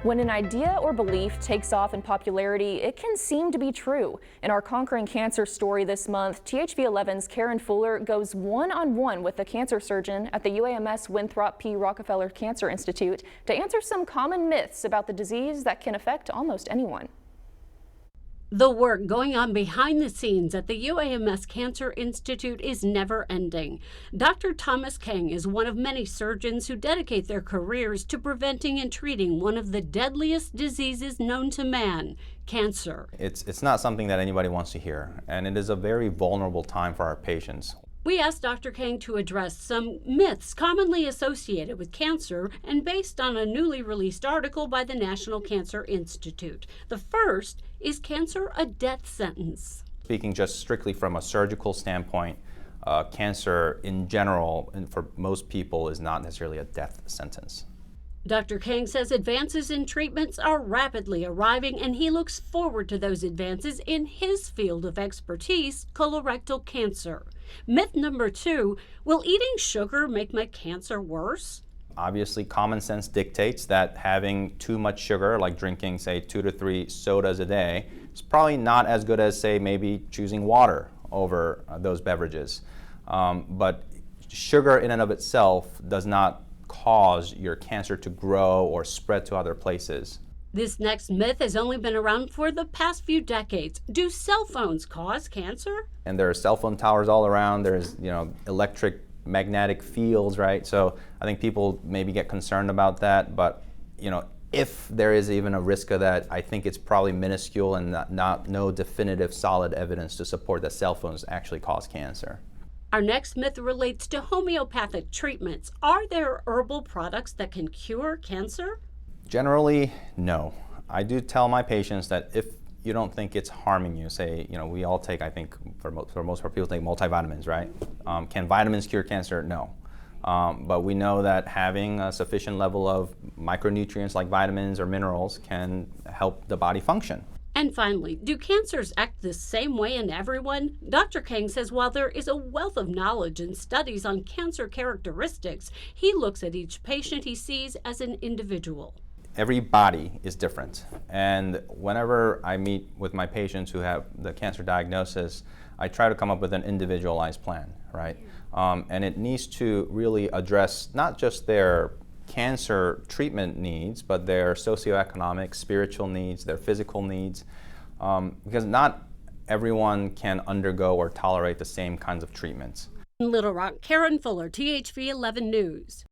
When an idea or belief takes off in popularity, it can seem to be true. In our Conquering Cancer story this month, THV11's Karen Fuller goes one-on-one with a cancer surgeon at the UAMS Winthrop P. Rockefeller Cancer Institute to answer some common myths about the disease that can affect almost anyone. The work going on behind the scenes at the UAMS Cancer Institute is never ending. Dr. Thomas Kang is one of many surgeons who dedicate their careers to preventing and treating one of the deadliest diseases known to man, cancer. It's not something that anybody wants to hear, and it is a very vulnerable time for our patients. We asked Dr. Kang to address some myths commonly associated with cancer and based on a newly released article by the National Cancer Institute. The first, is cancer a death sentence? Speaking just strictly from a surgical standpoint, cancer in general, and for most people, is not necessarily a death sentence. Dr. Kang says advances in treatments are rapidly arriving, and he looks forward to those advances in his field of expertise, colorectal cancer. Myth number 2, will eating sugar make my cancer worse? Obviously, common sense dictates that having too much sugar, like drinking, say, 2 to 3 sodas a day, is probably not as good as, say, maybe choosing water over those beverages. But sugar in and of itself does not cause your cancer to grow or spread to other places. This next myth has only been around for the past few decades. Do cell phones cause cancer? And there are cell phone towers all around. There's, electric magnetic fields, right? So I think people maybe get concerned about that, but if there is even a risk of that, I think it's probably minuscule and no definitive solid evidence to support that cell phones actually cause cancer. Our next myth relates to homeopathic treatments. Are there herbal products that can cure cancer? Generally, no. I do tell my patients that if you don't think it's harming you, say, we all take, I think, for most of our people take multivitamins, right? Can vitamins cure cancer? No. But we know that having a sufficient level of micronutrients like vitamins or minerals can help the body function. And finally, do cancers act the same way in everyone? Dr. Kang says while there is a wealth of knowledge and studies on cancer characteristics, he looks at each patient he sees as an individual. Every body is different, and whenever I meet with my patients who have the cancer diagnosis, I try to come up with an individualized plan, right? And it needs to really address not just their cancer treatment needs, but their socioeconomic, spiritual needs, their physical needs, because not everyone can undergo or tolerate the same kinds of treatments. In Little Rock, Karen Fuller, THV 11 News.